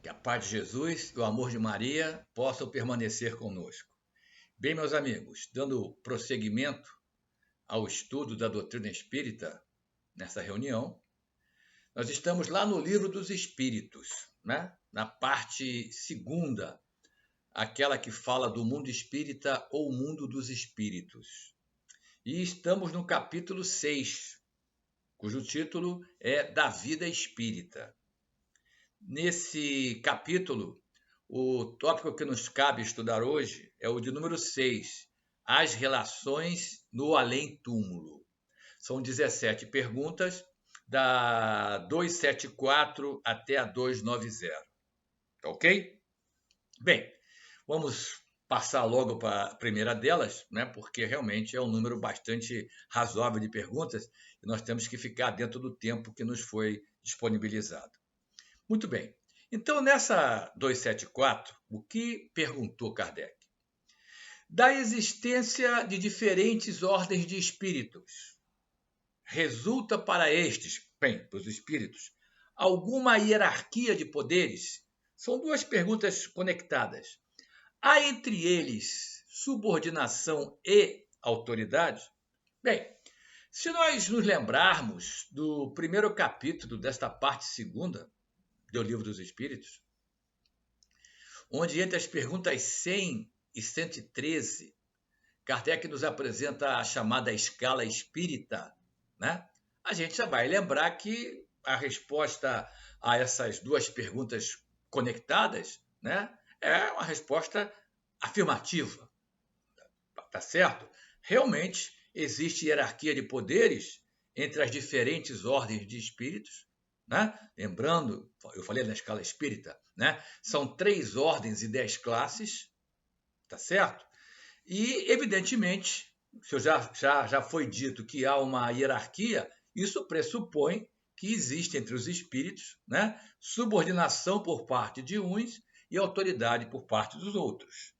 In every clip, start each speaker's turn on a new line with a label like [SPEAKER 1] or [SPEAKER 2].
[SPEAKER 1] Que a paz de Jesus e o amor de Maria possam permanecer conosco. Bem, meus amigos, dando prosseguimento ao estudo da doutrina espírita nessa reunião, nós estamos lá no Livro dos Espíritos, né? Na parte segunda, aquela que fala do mundo espírita ou mundo dos espíritos. E estamos no capítulo 6, cujo título é Da Vida Espírita. Nesse capítulo, o tópico que nos cabe estudar hoje é o de número 6, as relações no além-túmulo. São 17 perguntas, da 274 até a 290. Ok? Bem, vamos passar logo para a primeira delas, né? Porque realmente é um número bastante razoável de perguntas e nós temos que ficar dentro do tempo que nos foi disponibilizado. Muito bem. Então, nessa 274, o que perguntou Kardec? Da existência de diferentes ordens de espíritos, resulta para estes, bem, para os espíritos, alguma hierarquia de poderes? São duas perguntas conectadas. Há entre eles subordinação e autoridade? Bem, se nós nos lembrarmos do primeiro capítulo desta parte segunda, do Livro dos Espíritos, onde entre as perguntas 100 e 113, Kardec nos apresenta a chamada escala espírita, né? A gente já vai lembrar que a resposta a essas duas perguntas conectadas, né, é uma resposta afirmativa, tá certo? Realmente existe hierarquia de poderes entre as diferentes ordens de espíritos, né? Lembrando, eu falei na escala espírita, né? São 3 ordens e 10 classes, tá certo? E, evidentemente, se já foi dito que há uma hierarquia, isso pressupõe que existe entre os espíritos, né, subordinação por parte de uns e autoridade por parte dos outros,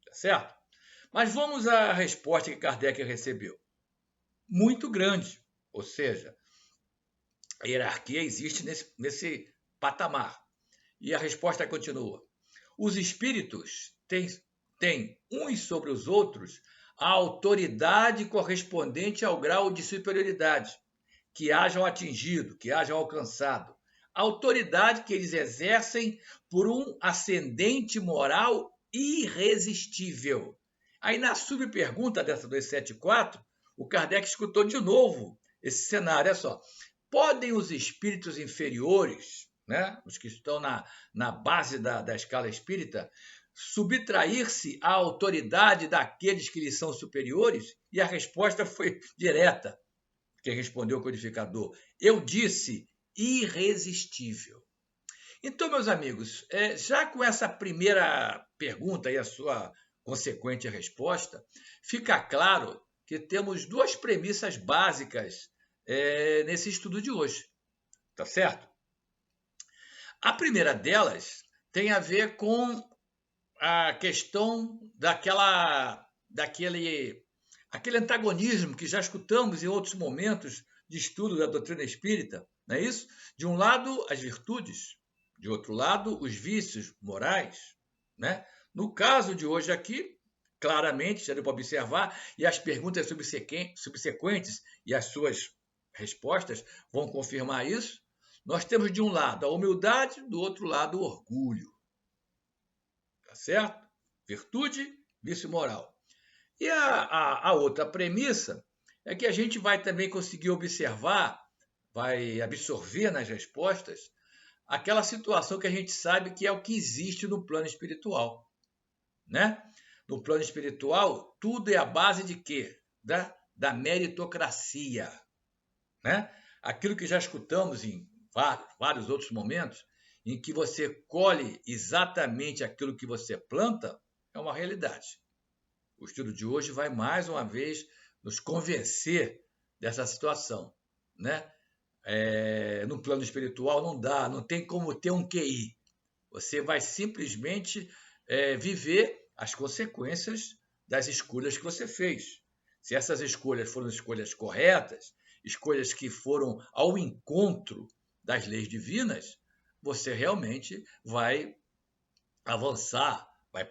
[SPEAKER 1] tá certo? Mas vamos à resposta que Kardec recebeu. Muito grande, ou seja, a hierarquia existe nesse patamar. E a resposta continua. Os espíritos têm uns sobre os outros a autoridade correspondente ao grau de superioridade que hajam atingido, que hajam alcançado. A autoridade que eles exercem por um ascendente moral irresistível. Aí, na subpergunta dessa 274, o Kardec escutou de novo esse cenário. Olha só. Podem os espíritos inferiores, né, os que estão na base da escala espírita, subtrair-se à autoridade daqueles que lhes são superiores? E a resposta foi direta. Quem respondeu o codificador? Eu disse irresistível. Então, meus amigos, já com essa primeira pergunta e a sua consequente resposta, fica claro que temos duas premissas básicas nesse estudo de hoje, tá certo? A primeira delas tem a ver com a questão daquele antagonismo que já escutamos em outros momentos de estudo da doutrina espírita, não é isso? De um lado, as virtudes, de outro lado, os vícios morais, né? No caso de hoje aqui, claramente, já deu para observar, e as perguntas subsequentes e as suas respostas vão confirmar isso. Nós temos de um lado a humildade, do outro lado o orgulho. Tá certo? Virtude, vício moral. E a outra premissa é que a gente vai também conseguir observar, vai absorver nas respostas, aquela situação que a gente sabe que é o que existe no plano espiritual, né? No plano espiritual, tudo é a base de quê? Da meritocracia, né? Aquilo que já escutamos em vários outros momentos, em que você colhe exatamente aquilo que você planta, é uma realidade. O estudo de hoje vai mais uma vez nos convencer dessa situação, né? No plano espiritual não tem como ter um QI. Você vai simplesmente viver as consequências das escolhas que você fez. Se essas escolhas foram escolhas corretas, escolhas que foram ao encontro das leis divinas, você realmente vai avançar, vai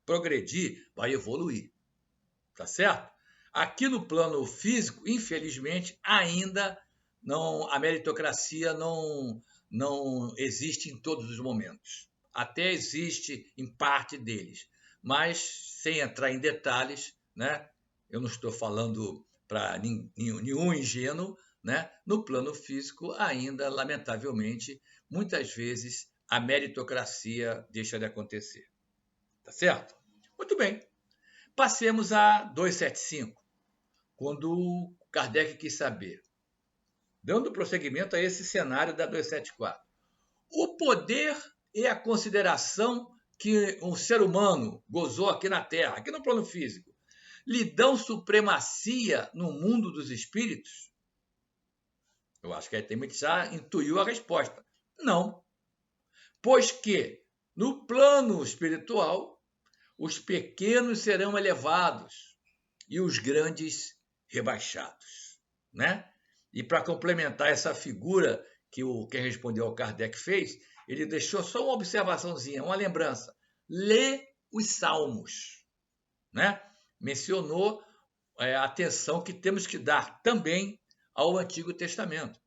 [SPEAKER 1] progredir, vai evoluir. Tá certo? Aqui no plano físico, infelizmente, ainda não, a meritocracia não existe em todos os momentos. Até existe em parte deles, mas sem entrar em detalhes, né? Eu não estou falando para nenhum ingênuo, né? No plano físico, ainda, lamentavelmente, muitas vezes a meritocracia deixa de acontecer. Tá certo? Muito bem. Passemos a 275, quando Kardec quis saber, dando prosseguimento a esse cenário da 274. O poder e a consideração que um ser humano gozou aqui na Terra, aqui no plano físico, lhe dão supremacia no mundo dos espíritos? Eu acho que a Temet já intuiu a resposta. Não. Pois que, no plano espiritual, os pequenos serão elevados e os grandes rebaixados, né? E para complementar essa figura que quem respondeu ao Kardec fez, ele deixou só uma observaçãozinha, uma lembrança. Lê os Salmos, né? Mencionou a atenção que temos que dar também ao Antigo Testamento.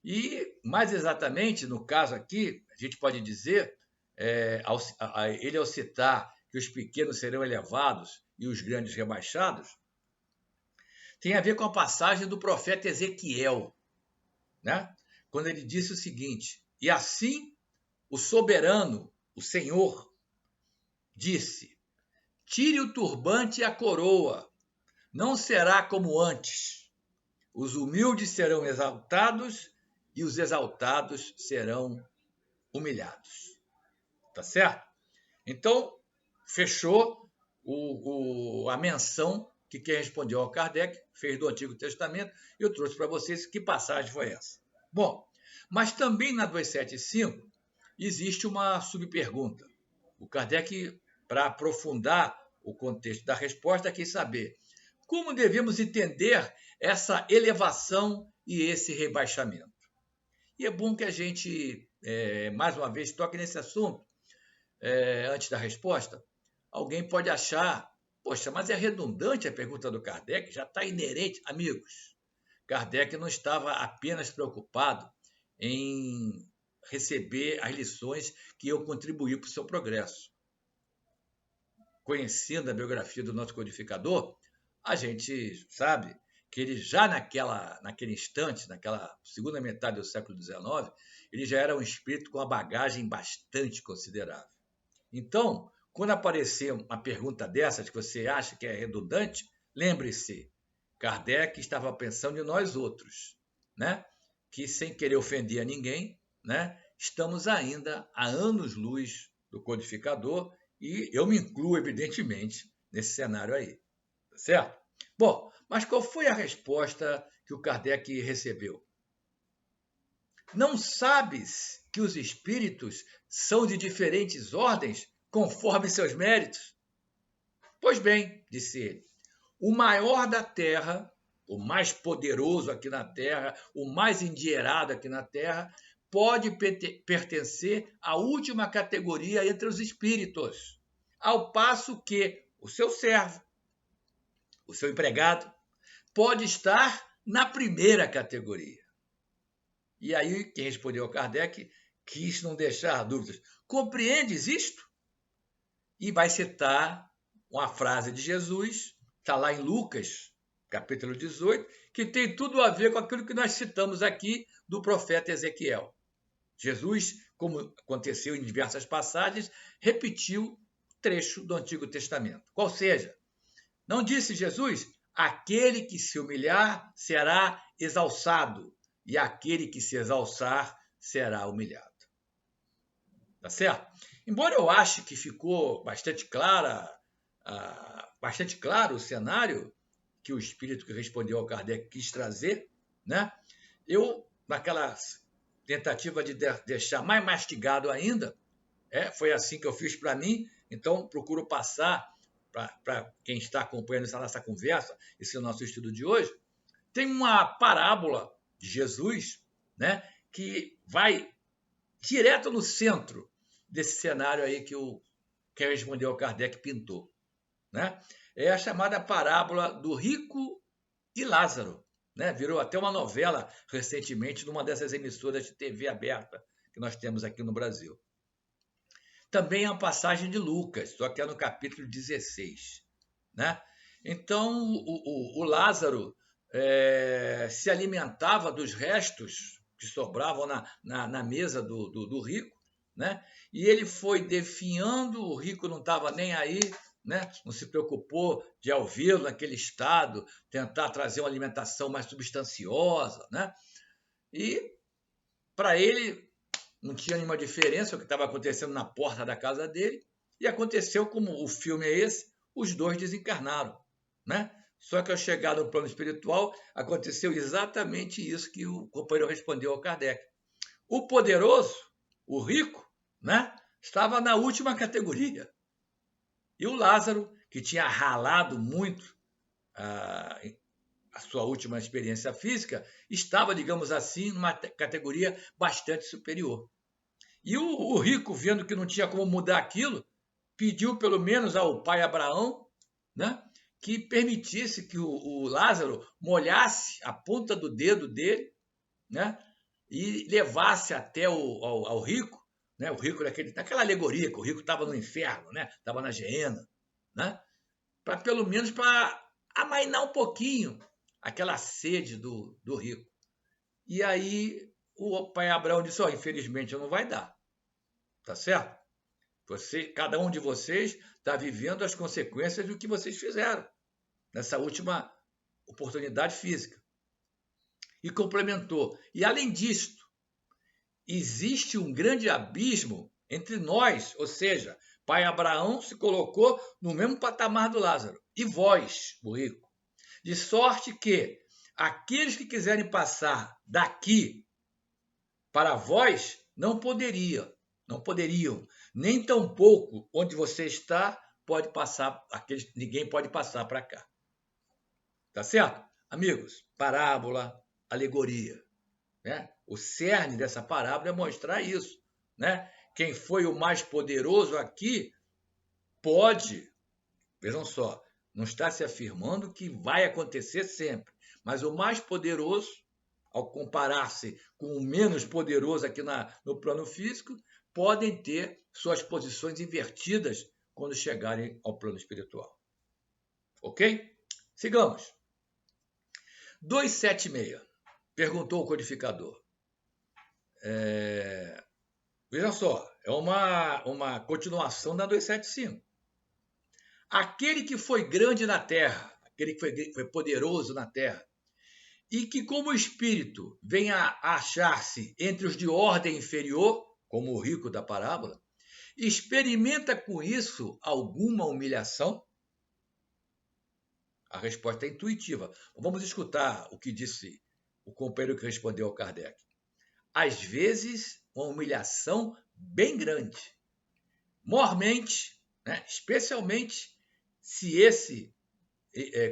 [SPEAKER 1] E, mais exatamente, no caso aqui, a gente pode dizer, ele ao citar que os pequenos serão elevados e os grandes rebaixados, tem a ver com a passagem do profeta Ezequiel, né? Quando ele disse o seguinte: e assim o soberano, o Senhor, disse: tire o turbante e a coroa, não será como antes. Os humildes serão exaltados e os exaltados serão humilhados. Tá certo? Então, fechou a menção que quem respondeu ao Kardec fez do Antigo Testamento, e eu trouxe para vocês que passagem foi essa. Bom, mas também na 275 existe uma subpergunta. O Kardec, para aprofundar o contexto da resposta, quis saber como devemos entender essa elevação e esse rebaixamento. E é bom que a gente, mais uma vez, toque nesse assunto, antes da resposta. Alguém pode achar, poxa, mas é redundante a pergunta do Kardec, já está inerente. Amigos, Kardec não estava apenas preocupado em receber as lições que iam contribuir para o seu progresso. Conhecendo a biografia do nosso codificador, a gente sabe que ele já naquele instante, naquela segunda metade do século XIX, ele já era um espírito com uma bagagem bastante considerável. Então, quando aparecer uma pergunta dessas que você acha que é redundante, lembre-se, Kardec estava pensando em nós outros, né? Que sem querer ofender a ninguém, né? Estamos ainda a anos-luz do codificador e eu me incluo, evidentemente, nesse cenário aí, tá certo? Bom, mas qual foi a resposta que o Kardec recebeu? Não sabes que os espíritos são de diferentes ordens, conforme seus méritos? Pois bem, disse ele, o maior da terra, o mais poderoso aqui na terra, o mais endinheirado aqui na terra, pode pertencer à última categoria entre os espíritos, ao passo que o seu servo, o seu empregado, pode estar na primeira categoria. E aí, quem respondeu ao Kardec quis não deixar dúvidas. Compreendes isto? E vai citar uma frase de Jesus, está lá em Lucas, capítulo 18, que tem tudo a ver com aquilo que nós citamos aqui do profeta Ezequiel. Jesus, como aconteceu em diversas passagens, repetiu trecho do Antigo Testamento. Qual seja, não disse Jesus, aquele que se humilhar será exalçado, e aquele que se exalçar será humilhado. Tá certo? Embora eu ache que ficou bastante claro o cenário que o espírito que respondeu ao Kardec quis trazer, né? Eu, naquela tentativa de deixar mais mastigado ainda, foi assim que eu fiz para mim, então procuro passar para quem está acompanhando essa nossa conversa, esse nosso estudo de hoje. Tem uma parábola de Jesus, né, que vai direto no centro desse cenário aí que o quem respondeu ao Kardec pintou, né? É a chamada parábola do rico e Lázaro, né? Virou até uma novela recentemente numa dessas emissoras de TV aberta que nós temos aqui no Brasil. Também é uma passagem de Lucas, só que é no capítulo 16, né? Então, o Lázaro se alimentava dos restos que sobravam na mesa do rico, né? E ele foi definhando, o rico não estava nem aí, né? Não se preocupou de, ao vê-lo naquele estado, tentar trazer uma alimentação mais substanciosa, né? E, para ele, não tinha nenhuma diferença o que estava acontecendo na porta da casa dele, e aconteceu como o filme é esse, os dois desencarnaram, né? Só que ao chegar no plano espiritual, aconteceu exatamente isso que o companheiro respondeu ao Kardec. O poderoso, o rico, né, estava na última categoria. E o Lázaro, que tinha ralado muito a sua última experiência física, estava, digamos assim, numa categoria bastante superior. E o rico, vendo que não tinha como mudar aquilo, pediu pelo menos ao pai Abraão, né, que permitisse que o Lázaro molhasse a ponta do dedo dele, né, e levasse até ao rico, né, o rico naquela alegoria que o rico estava no inferno, né, estava na geena, né, para pelo menos para amainar um pouquinho aquela sede do rico. E aí o pai Abraão disse: infelizmente não vai dar, tá certo? Cada um de vocês está vivendo as consequências do que vocês fizeram nessa última oportunidade física. E complementou: e além disto, existe um grande abismo entre nós, ou seja, pai Abraão se colocou no mesmo patamar do Lázaro, e vós, o rico, de sorte que aqueles que quiserem passar daqui para vós não poderiam, nem tampouco onde você está pode passar, ninguém pode passar para cá. Tá certo? Amigos, parábola, alegoria, né? O cerne dessa parábola é mostrar isso, né? Quem foi o mais poderoso aqui pode, vejam só, não está se afirmando que vai acontecer sempre, mas o mais poderoso, ao comparar-se com o menos poderoso aqui no plano físico, podem ter suas posições invertidas quando chegarem ao plano espiritual. Ok? Sigamos. 276. Perguntou o codificador. Veja só, é uma continuação da 275. Aquele que foi grande na terra, aquele que foi poderoso na terra, e que como espírito venha a achar-se entre os de ordem inferior, como o rico da parábola, experimenta com isso alguma humilhação? A resposta é intuitiva. Vamos escutar o que disse o companheiro que respondeu ao Kardec. Às vezes, uma humilhação bem grande. Mormente, né? Especialmente se esse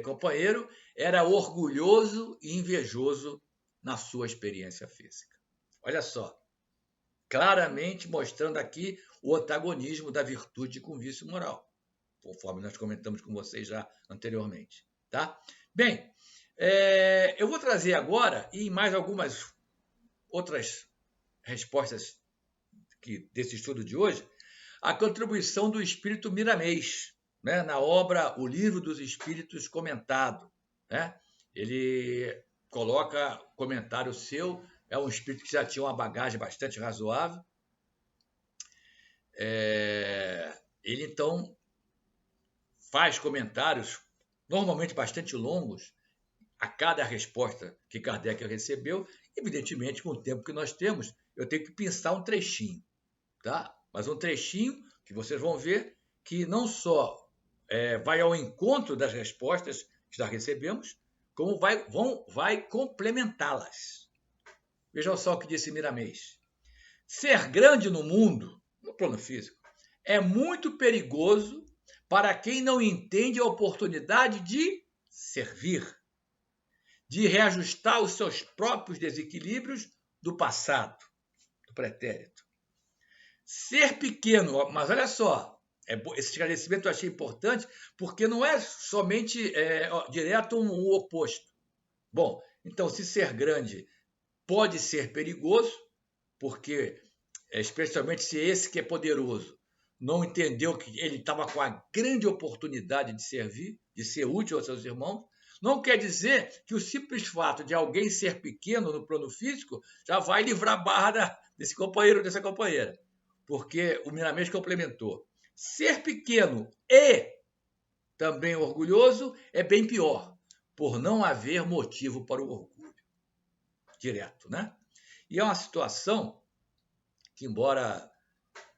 [SPEAKER 1] companheiro era orgulhoso e invejoso na sua experiência física. Olha só, claramente mostrando aqui o antagonismo da virtude com o vício moral, conforme nós comentamos com vocês já anteriormente. Tá? Bem, eu vou trazer agora, e mais algumas outras respostas desse estudo de hoje, a contribuição do espírito Miramês, né, na obra O Livro dos Espíritos Comentado. Né? Ele coloca comentário seu, é um espírito que já tinha uma bagagem bastante razoável. Ele, então, faz comentários, normalmente bastante longos, a cada resposta que Kardec recebeu. Evidentemente, com o tempo que nós temos, eu tenho que pensar um trechinho, tá? Mas um trechinho que vocês vão ver que não só vai ao encontro das respostas que já recebemos, como vai complementá-las. Vejam só o que disse Miramês. Ser grande no mundo, no plano físico, é muito perigoso para quem não entende a oportunidade de servir, de reajustar os seus próprios desequilíbrios do passado, do pretérito. Ser pequeno, mas olha só, esse esclarecimento eu achei importante, porque não é somente direto o oposto. Bom, então, se ser grande pode ser perigoso, porque, especialmente se esse que é poderoso não entendeu que ele estava com a grande oportunidade de servir, de ser útil aos seus irmãos, não quer dizer que o simples fato de alguém ser pequeno no plano físico já vai livrar a barra desse companheiro ou dessa companheira. Porque o Miramês complementou. Ser pequeno e também orgulhoso é bem pior, por não haver motivo para o orgulho. Direto, né? E é uma situação que, embora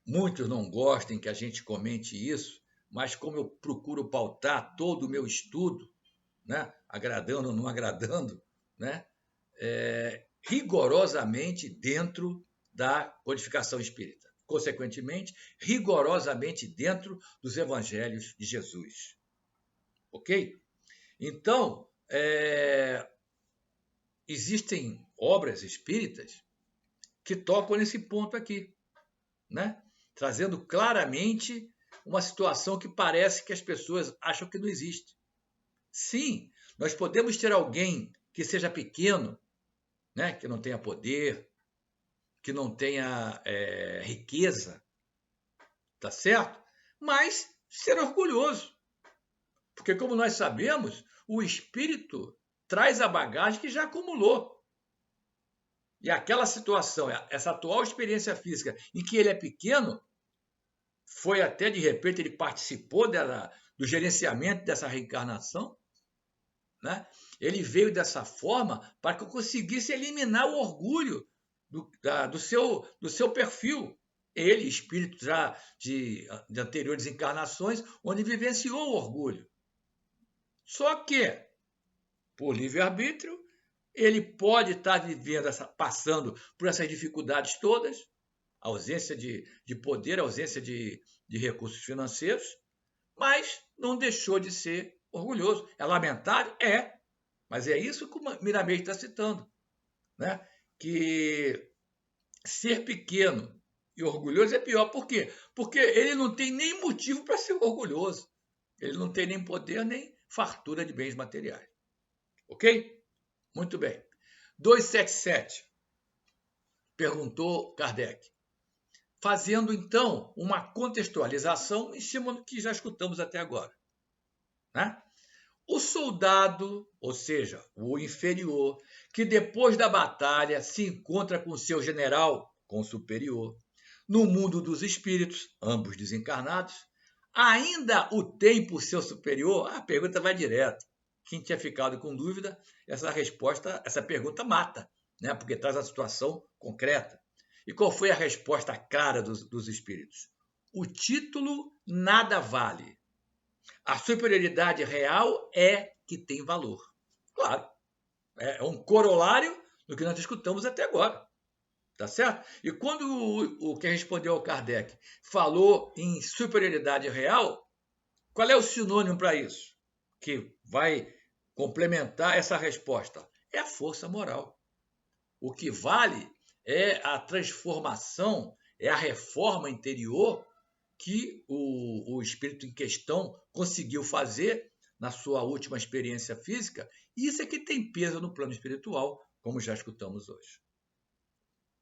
[SPEAKER 1] muitos não gostem que a gente comente isso, mas como eu procuro pautar todo o meu estudo, né, agradando ou não agradando, né, rigorosamente dentro da codificação espírita. Consequentemente, rigorosamente dentro dos evangelhos de Jesus. Ok? Então, existem obras espíritas que tocam nesse ponto aqui, né? Trazendo claramente uma situação que parece que as pessoas acham que não existe. Sim, nós podemos ter alguém que seja pequeno, né? Que não tenha poder, que não tenha riqueza, tá certo? Mas ser orgulhoso. Porque, como nós sabemos, o espírito traz a bagagem que já acumulou. E aquela situação, essa atual experiência física em que ele é pequeno, foi até, de repente, ele participou do gerenciamento dessa reencarnação, né? Ele veio dessa forma para que eu conseguisse eliminar o orgulho do seu perfil. Ele, espírito já de anteriores encarnações, onde vivenciou o orgulho. Só que, por livre-arbítrio, ele pode estar vivendo, passando por essas dificuldades todas, ausência de poder, ausência de recursos financeiros, mas não deixou de ser orgulhoso. É lamentável? É. Mas é isso que o Miramês está citando, né? Que ser pequeno e orgulhoso é pior. Por quê? Porque ele não tem nem motivo para ser orgulhoso. Ele não tem nem poder, nem fartura de bens materiais. Ok? Muito bem. 277. Perguntou Kardec. Fazendo, então, uma contextualização em cima do que já escutamos até agora, né? O soldado, ou seja, o inferior, que depois da batalha se encontra com seu general, com o superior, no mundo dos espíritos, ambos desencarnados, ainda o tem por seu superior? A pergunta vai direto. Quem tinha ficado com dúvida, essa pergunta mata, né? Porque traz a situação concreta. E qual foi a resposta clara dos espíritos? O título nada vale. A superioridade real é que tem valor. Claro, é um corolário do que nós escutamos até agora. Tá certo? E quando o que respondeu ao Kardec falou em superioridade real, qual é o sinônimo para isso? Que vai complementar essa resposta? É a força moral. O que vale é a transformação, é a reforma interior que o espírito em questão conseguiu fazer na sua última experiência física. E isso é que tem peso no plano espiritual, como já escutamos hoje.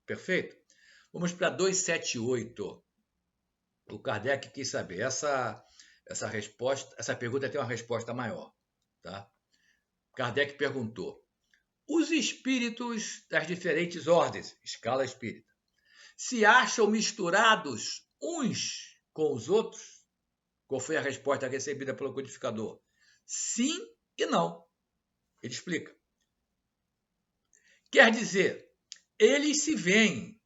[SPEAKER 1] Perfeito? Vamos para 278. O Kardec quis saber. Essa resposta, essa pergunta tem uma resposta maior. Tá? Kardec perguntou: os espíritos das diferentes ordens, escala espírita, se acham misturados uns com os outros? Qual foi a resposta recebida pelo codificador? Sim e não. Ele explica. Quer dizer, eles se veem,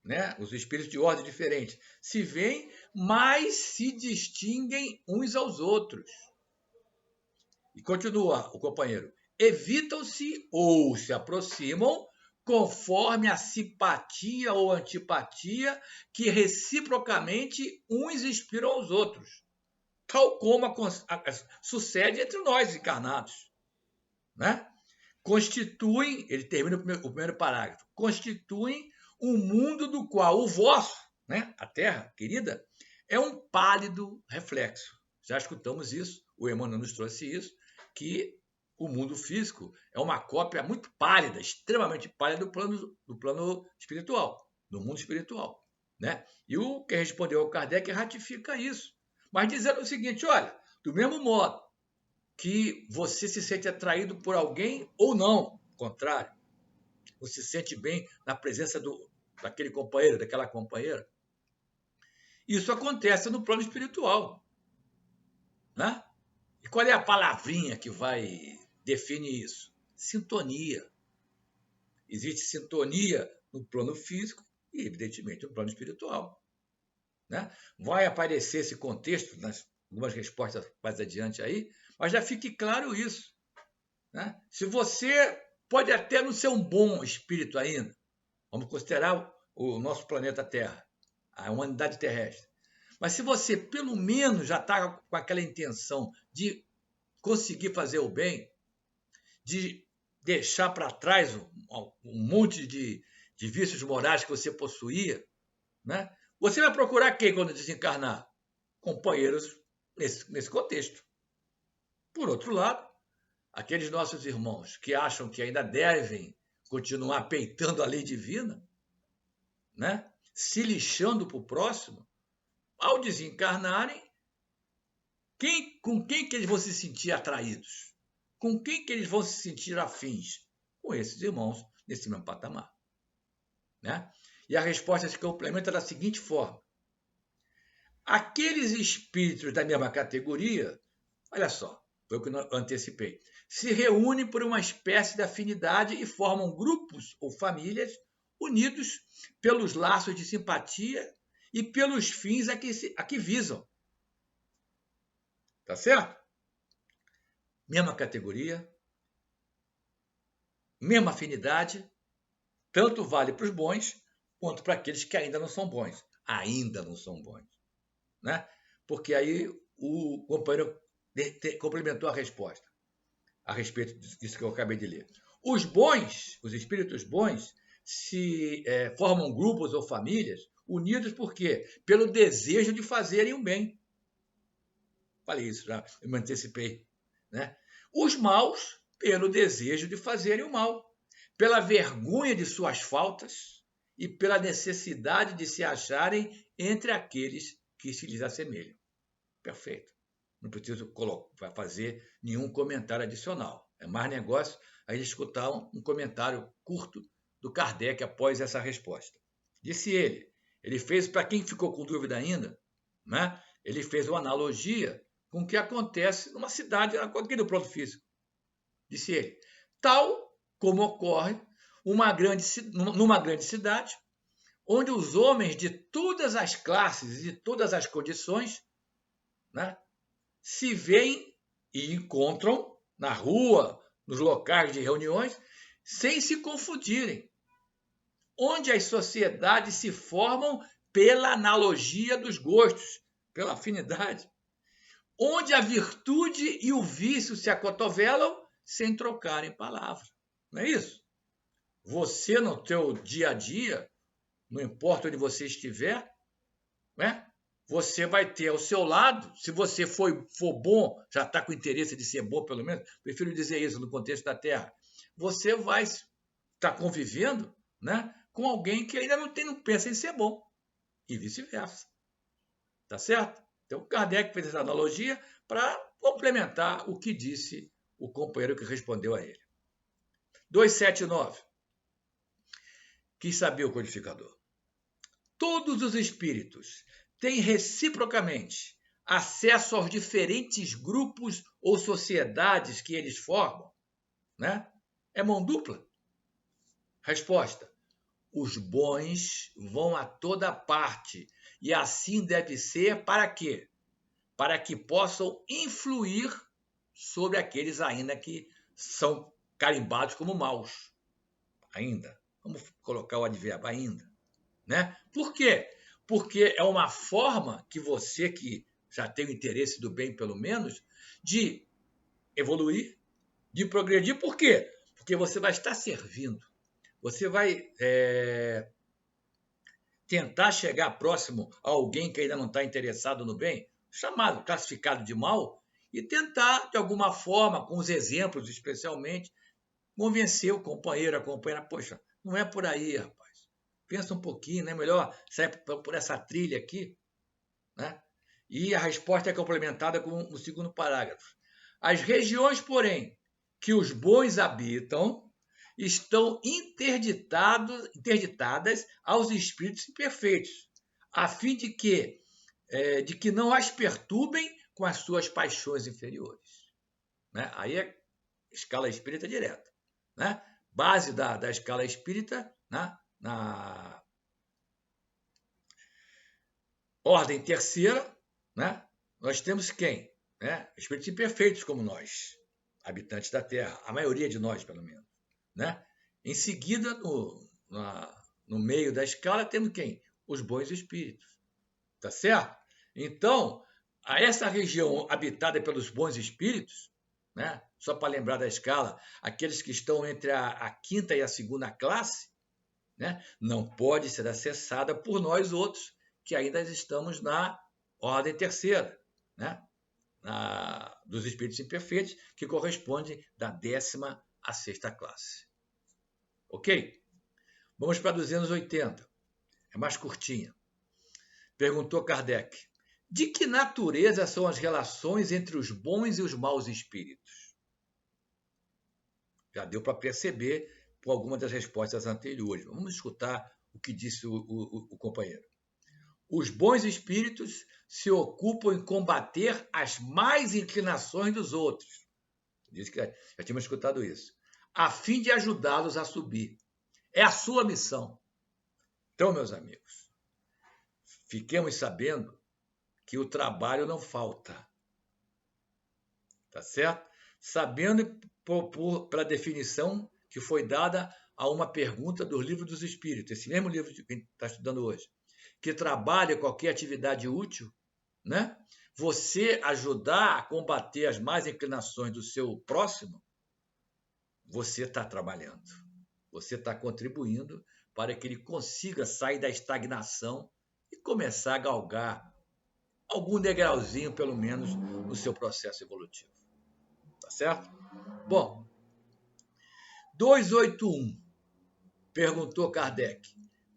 [SPEAKER 1] né? Os espíritos de ordem diferentes se veem, mas se distinguem uns aos outros. E continua o companheiro. Evitam-se ou se aproximam conforme a simpatia ou antipatia que reciprocamente uns inspiram aos outros, tal como sucede entre nós encarnados, né? Constituem, ele termina o primeiro parágrafo, constituem um mundo do qual o vosso, né? A Terra, querida, é um pálido reflexo. Já escutamos isso, o Emmanuel nos trouxe isso, que o mundo físico é uma cópia muito pálida, extremamente pálida do plano espiritual, do mundo espiritual, né? E o que respondeu ao Kardec ratifica isso, mas dizendo o seguinte, olha, do mesmo modo que você se sente atraído por alguém ou não, ao contrário, você se sente bem na presença daquele companheiro, daquela companheira, isso acontece no plano espiritual, né? E qual é a palavrinha que vai definir isso? Sintonia. Existe sintonia no plano físico e, evidentemente, no plano espiritual, né? Vai aparecer esse contexto nas algumas respostas mais adiante aí, mas já fique claro isso, né? Se você pode até não ser um bom espírito ainda, vamos considerar o nosso planeta Terra, a humanidade terrestre. Mas se você, pelo menos, já está com aquela intenção de conseguir fazer o bem, de deixar para trás um monte de vícios morais que você possuía, né? Você vai procurar quem quando desencarnar? Companheiros nesse contexto. Por outro lado, aqueles nossos irmãos que acham que ainda devem continuar peitando a lei divina, né? Se lixando para o próximo, ao desencarnarem, com quem que eles vão se sentir atraídos? Com quem que eles vão se sentir afins? Com esses irmãos nesse mesmo patamar, né? E a resposta se complementa da seguinte forma: aqueles espíritos da mesma categoria, olha só, foi o que eu antecipei, se reúnem por uma espécie de afinidade e formam grupos ou famílias unidos pelos laços de simpatia e pelos fins a que visam. Tá certo? Mesma categoria, mesma afinidade, tanto vale para os bons quanto para aqueles que ainda não são bons. Ainda não são bons, né? Porque aí o companheiro complementou a resposta a respeito disso que eu acabei de ler. Os bons, os espíritos bons, se formam grupos ou famílias unidos por quê? Pelo desejo de fazerem o bem. Falei isso já, eu me antecipei, né? Os maus, pelo desejo de fazerem o mal, pela vergonha de suas faltas e pela necessidade de se acharem entre aqueles que se lhes assemelham. Perfeito. Não preciso fazer nenhum comentário adicional. É mais negócio a gente escutar um comentário curto do Kardec após essa resposta. Disse ele fez, para quem ficou com dúvida ainda, né? Ele fez uma analogia com o que acontece numa cidade, aqui no plano físico. Disse ele, tal como ocorre numa grande cidade, onde os homens de todas as classes e de todas as condições, né, se veem e encontram na rua, nos locais de reuniões, sem se confundirem, onde as sociedades se formam pela analogia dos gostos, pela afinidade, onde a virtude e o vício se acotovelam sem trocarem palavras. Não é isso? Você, no teu dia a dia, não importa onde você estiver, né? Você vai ter ao seu lado, se você for bom, já está com interesse de ser bom pelo menos, prefiro dizer isso no contexto da Terra, você vai estar convivendo, né, com alguém que ainda não pensa em ser bom, e vice-versa. Tá certo? Então, Kardec fez essa analogia para complementar o que disse o companheiro que respondeu a ele. 279. Quis saber o codificador. Todos os espíritos têm reciprocamente acesso aos diferentes grupos ou sociedades que eles formam, né? É mão dupla? Resposta: os bons vão a toda parte, e assim deve ser para quê? Para que possam influir sobre aqueles ainda que são carimbados como maus. Ainda. Vamos colocar o advérbio ainda, né? Por quê? Porque é uma forma que você, que já tem o interesse do bem, pelo menos, de evoluir, de progredir. Por quê? Porque você vai estar servindo. Você vai tentar chegar próximo a alguém que ainda não está interessado no bem, chamado, classificado de mal, e tentar, de alguma forma, com os exemplos especialmente, convencer o companheiro, a companheira, poxa, não é por aí, rapaz. Pensa um pouquinho, não é melhor sair por essa trilha aqui? Né? E a resposta é complementada com o segundo parágrafo. As regiões, porém, que os bons habitam, estão interditadas aos espíritos imperfeitos, a fim de que não as perturbem com as suas paixões inferiores. Né? Aí é escala espírita direta. Né? Base da escala espírita, né? Na ordem terceira, né? Nós temos quem? Né? Espíritos imperfeitos como nós, habitantes da Terra, a maioria de nós, pelo menos. Né? Em seguida, no meio da escala, temos quem? Os bons espíritos. Tá certo? Então, a essa região habitada pelos bons espíritos, né? Só para lembrar da escala, aqueles que estão entre a quinta e a segunda classe, né? Não pode ser acessada por nós outros, que ainda estamos na ordem terceira, né? Dos espíritos imperfeitos, que corresponde da 10ª à 6ª classe. Ok? Vamos para 280. É mais curtinha. Perguntou Kardec: de que natureza são as relações entre os bons e os maus espíritos? Já deu para perceber por alguma das respostas anteriores. Vamos escutar o que disse o companheiro. Os bons espíritos se ocupam em combater as más inclinações dos outros. Diz que já tínhamos escutado isso. A fim de ajudá-los a subir. É a sua missão. Então, meus amigos, fiquemos sabendo que o trabalho não falta. Tá certo? Sabendo pela definição que foi dada a uma pergunta do Livro dos Espíritos, esse mesmo livro que a gente está estudando hoje, que trabalha qualquer atividade útil, né? Você ajudar a combater as más inclinações do seu próximo, você está trabalhando. Você está contribuindo para que ele consiga sair da estagnação e começar a galgar algum degrauzinho, pelo menos, no seu processo evolutivo. Tá certo? Bom, 281, perguntou Kardec,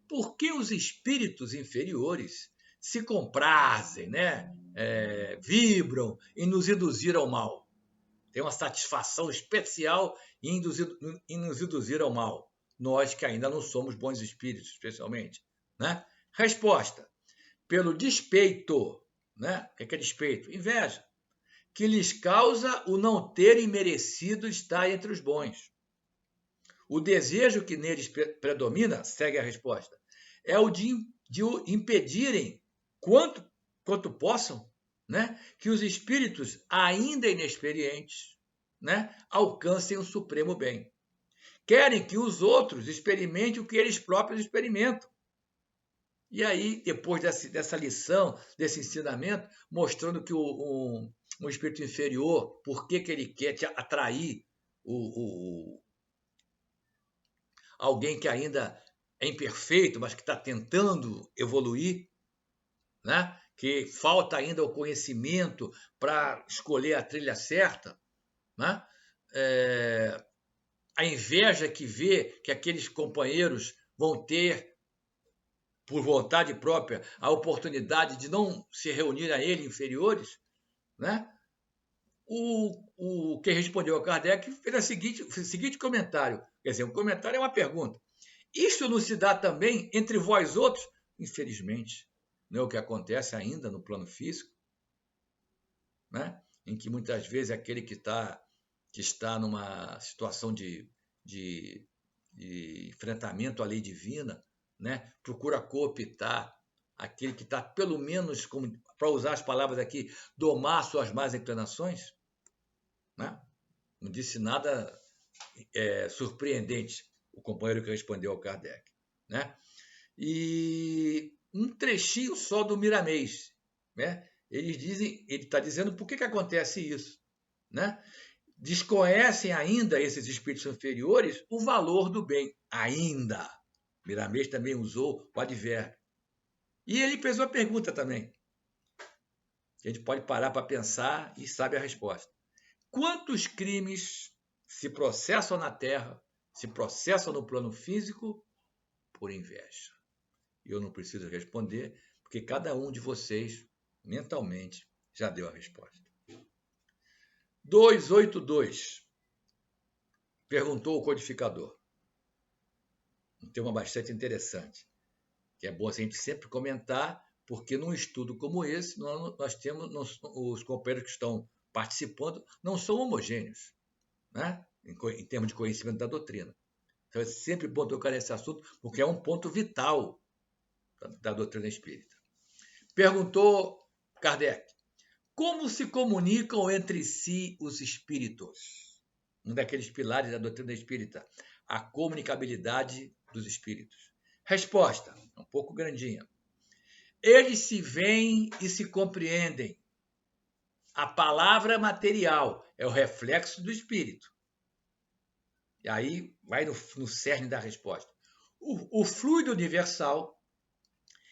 [SPEAKER 1] por que os espíritos inferiores se comprazem, né? Vibram em nos induzir ao mal? Tem uma satisfação especial em nos induzir ao mal. Nós que ainda não somos bons espíritos, especialmente. Né? Resposta: pelo despeito. Né? O que é despeito? Inveja. Que lhes causa o não terem merecido estar entre os bons. O desejo que neles predomina, segue a resposta, é o de o impedirem, quanto possam, né, que os espíritos ainda inexperientes, né, alcancem o supremo bem. Querem que os outros experimentem o que eles próprios experimentam. E aí, depois dessa lição, desse ensinamento, mostrando que um espírito inferior, por que ele quer te atrair alguém que ainda é imperfeito, mas que está tentando evoluir, né? Que falta ainda o conhecimento para escolher a trilha certa, né? A inveja que vê que aqueles companheiros vão ter, por vontade própria, a oportunidade de não se reunir a ele inferiores, né? O que respondeu a Kardec fez o seguinte comentário. Quer dizer, um comentário é uma pergunta. Isso não se dá também entre vós outros? Infelizmente, não é o que acontece ainda no plano físico, né? Em que muitas vezes aquele que está numa situação de enfrentamento à lei divina, né? Procura cooptar aquele que está, pelo menos, para usar as palavras aqui, domar suas más inclinações. Né? Não disse nada surpreendente o companheiro que respondeu ao Kardec. Né? E um trechinho só do Miramês. Né? Ele está dizendo por que acontece isso. Né? Desconhecem ainda esses espíritos inferiores o valor do bem. Ainda. Miramês também usou o advérbio. E ele fez uma pergunta também. A gente pode parar para pensar e sabe a resposta. Quantos crimes se processam na Terra, se processam no plano físico por inveja? Eu não preciso responder, porque cada um de vocês, mentalmente, já deu a resposta. 282. Perguntou o codificador. Um tema bastante interessante, que é bom a gente sempre comentar, porque num estudo como esse, nós temos, os companheiros que estão participando não são homogêneos, né? Em termos de conhecimento da doutrina. Então é sempre bom tocar nesse assunto, porque é um ponto vital da doutrina espírita. Perguntou Kardec, como se comunicam entre si os espíritos? Um daqueles pilares da doutrina espírita, a comunicabilidade dos espíritos. Resposta, um pouco grandinha. Eles se veem e se compreendem. A palavra material é o reflexo do espírito. E aí vai no cerne da resposta. O fluido universal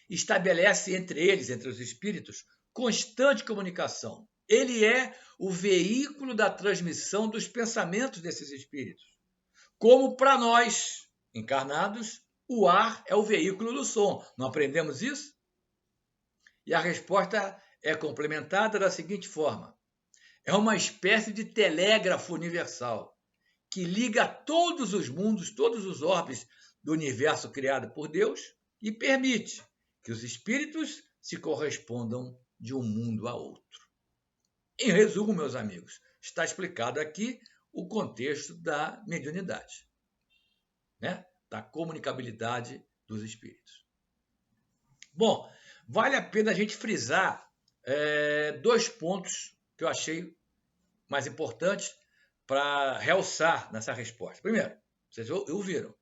[SPEAKER 1] estabelece entre eles, entre os espíritos, constante comunicação. Ele é o veículo da transmissão dos pensamentos desses espíritos. Como para nós, encarnados, o ar é o veículo do som. Não aprendemos isso? E a resposta é complementada da seguinte forma. É uma espécie de telégrafo universal que liga todos os mundos, todos os orbes do universo criado por Deus e permite que os espíritos se correspondam de um mundo a outro. Em resumo, meus amigos, está explicado aqui o contexto da mediunidade, né? Da comunicabilidade dos espíritos. Bom, vale a pena a gente frisar dois pontos que eu achei mais importantes para realçar nessa resposta. Primeiro, vocês ouviram,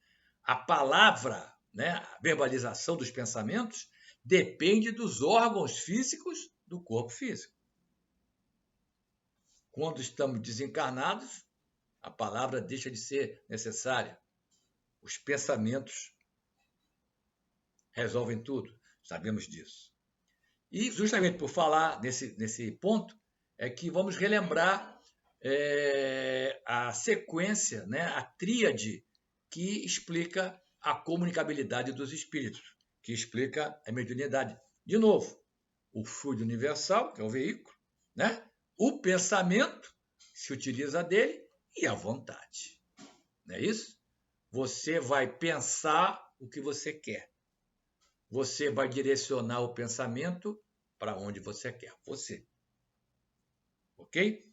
[SPEAKER 1] a palavra, né, a verbalização dos pensamentos depende dos órgãos físicos do corpo físico. Quando estamos desencarnados, a palavra deixa de ser necessária. Os pensamentos resolvem tudo, sabemos disso. E justamente por falar nesse ponto, é que vamos relembrar a sequência, né, a tríade que explica a comunicabilidade dos espíritos, que explica a mediunidade. De novo, o fluido universal, que é o veículo, né? O pensamento, se utiliza dele, e a vontade. Não é isso? Você vai pensar o que você quer. Você vai direcionar o pensamento para onde você quer. Você. Ok?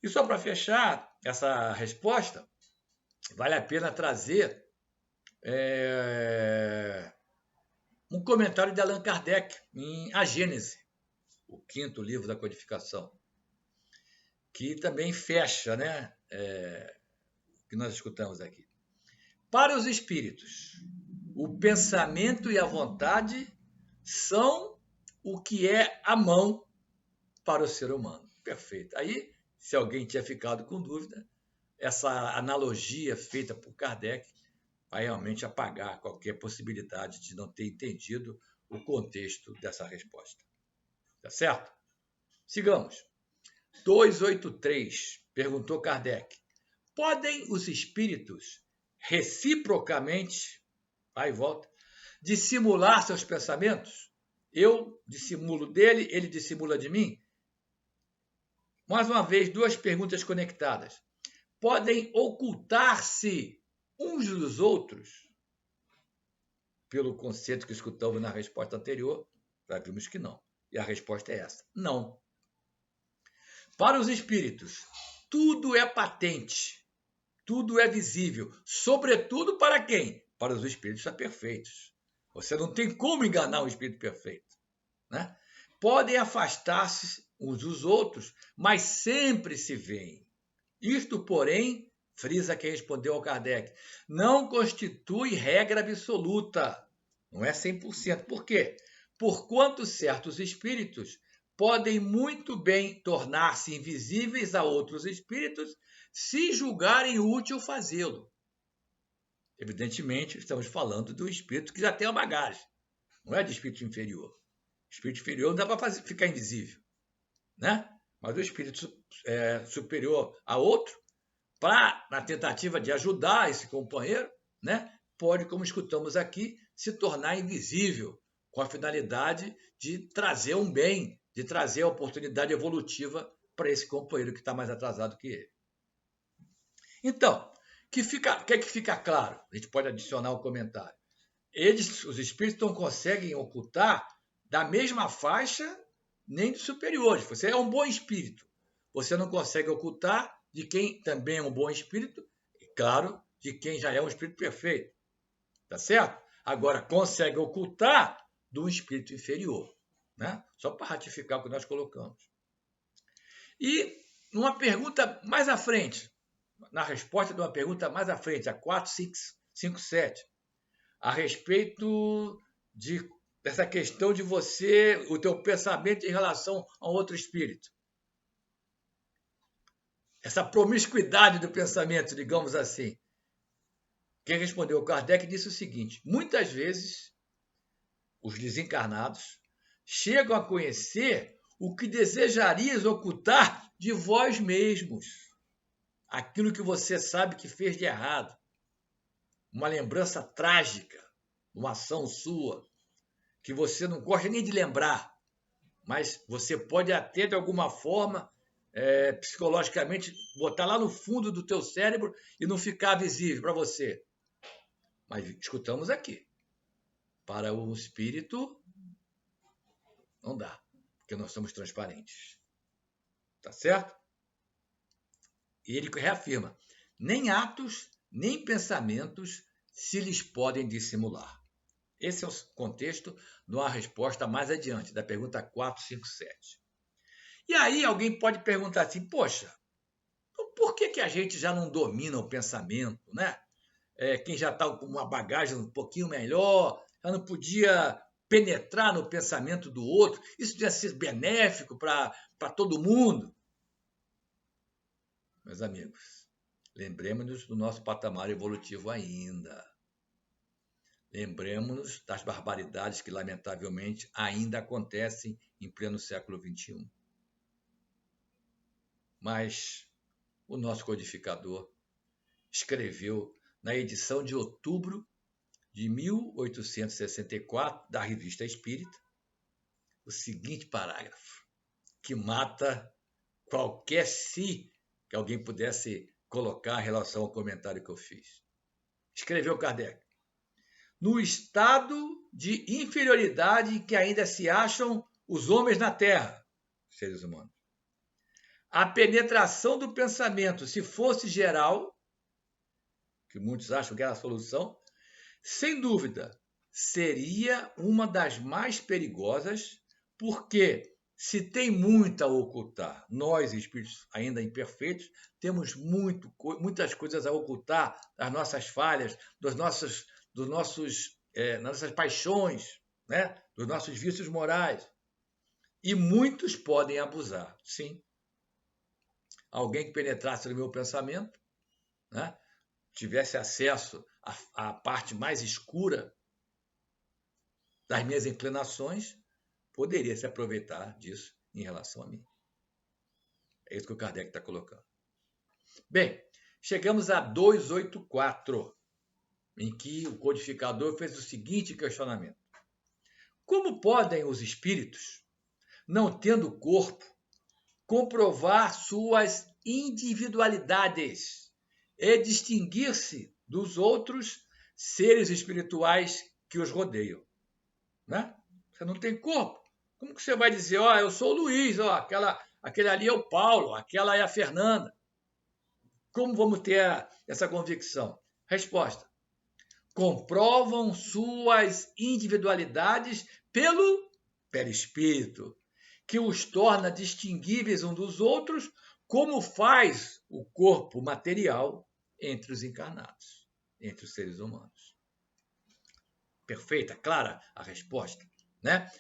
[SPEAKER 1] E só para fechar essa resposta, vale a pena trazer um comentário de Allan Kardec em A Gênese, o quinto livro da codificação, que também fecha, né, o que nós escutamos aqui. Para os espíritos, o pensamento e a vontade são o que é a mão para o ser humano. Perfeito. Aí, se alguém tinha ficado com dúvida, essa analogia feita por Kardec vai realmente apagar qualquer possibilidade de não ter entendido o contexto dessa resposta. Tá certo? Sigamos. 283, perguntou Kardec. Podem os espíritos reciprocamente, vai e volta, dissimular seus pensamentos? Eu dissimulo dele, ele dissimula de mim? Mais uma vez, duas perguntas conectadas. Podem ocultar-se uns dos outros? Pelo conceito que escutamos na resposta anterior, já vimos que não. E a resposta é essa: não. Para os espíritos, tudo é patente, tudo é visível, sobretudo para quem? Para os espíritos perfeitos. Você não tem como enganar um espírito perfeito, né? Podem afastar-se uns dos outros, mas sempre se veem. Isto, porém, frisa quem respondeu ao Kardec, não constitui regra absoluta, não é 100%. Por quê? Porquanto certos espíritos podem muito bem tornar-se invisíveis a outros espíritos se julgarem útil fazê-lo. Evidentemente, estamos falando do espírito que já tem a bagagem, não é de espírito inferior. Espírito inferior não dá para ficar invisível, né? Mas o espírito superior a outro, na tentativa de ajudar esse companheiro, né, pode, como escutamos aqui, se tornar invisível, com a finalidade de trazer um bem, de trazer a oportunidade evolutiva para esse companheiro que está mais atrasado que ele. Então, o que é que fica claro? A gente pode adicionar um comentário. Os espíritos não conseguem ocultar da mesma faixa nem dos superiores. Você é um bom espírito. Você não consegue ocultar de quem também é um bom espírito, e claro, de quem já é um espírito perfeito. Tá certo? Agora, consegue ocultar do espírito inferior, né? Só para ratificar o que nós colocamos. E numa pergunta mais à frente, na resposta de uma pergunta mais à frente, a 457, a respeito dessa questão de o teu pensamento em relação a outro espírito. Essa promiscuidade do pensamento, digamos assim. Quem respondeu, Kardec, disse o seguinte: muitas vezes os desencarnados chegam a conhecer o que desejarias ocultar de vós mesmos. Aquilo que você sabe que fez de errado. Uma lembrança trágica, uma ação sua, que você não gosta nem de lembrar, mas você pode até, de alguma forma, psicologicamente, botar lá no fundo do teu cérebro e não ficar visível para você. Mas escutamos aqui. Para o espírito, não dá, porque nós somos transparentes. Tá certo? E ele reafirma: nem atos, nem pensamentos se lhes podem dissimular. Esse é o contexto de uma resposta mais adiante, da pergunta 457. E aí alguém pode perguntar assim, poxa, por que a gente já não domina o pensamento, né? Quem já está com uma bagagem um pouquinho melhor, já não podia penetrar no pensamento do outro, isso devia ser benéfico para todo mundo. Meus amigos, lembremos-nos do nosso patamar evolutivo ainda. Lembremos-nos das barbaridades que, lamentavelmente, ainda acontecem em pleno século XXI. Mas o nosso codificador escreveu, na edição de outubro de 1864, da Revista Espírita, o seguinte parágrafo, que mata qualquer si que alguém pudesse colocar em relação ao comentário que eu fiz. Escreveu Kardec: no estado de inferioridade em que ainda se acham os homens na Terra, seres humanos, a penetração do pensamento, se fosse geral, que muitos acham que é a solução, sem dúvida, seria uma das mais perigosas, porque se tem muito a ocultar, nós, espíritos ainda imperfeitos, temos muitas coisas a ocultar, das nossas falhas, das nossas paixões, né? Dos nossos vícios morais. E muitos podem abusar, sim. Alguém que penetrasse no meu pensamento, né? Tivesse acesso à parte mais escura das minhas inclinações, poderia se aproveitar disso em relação a mim. É isso que o Kardec está colocando. Bem, chegamos a 284, em que o codificador fez o seguinte questionamento: como podem os espíritos, não tendo corpo, comprovar suas individualidades e distinguir-se dos outros seres espirituais que os rodeiam? Né? Você não tem corpo. Como que você vai dizer, eu sou o Luiz, aquele ali é o Paulo, aquela é a Fernanda? Como vamos ter essa convicção? Resposta: comprovam suas individualidades pelo perispírito, que os torna distinguíveis uns dos outros, como faz o corpo material entre os encarnados, entre os seres humanos. Perfeita, clara a resposta, né?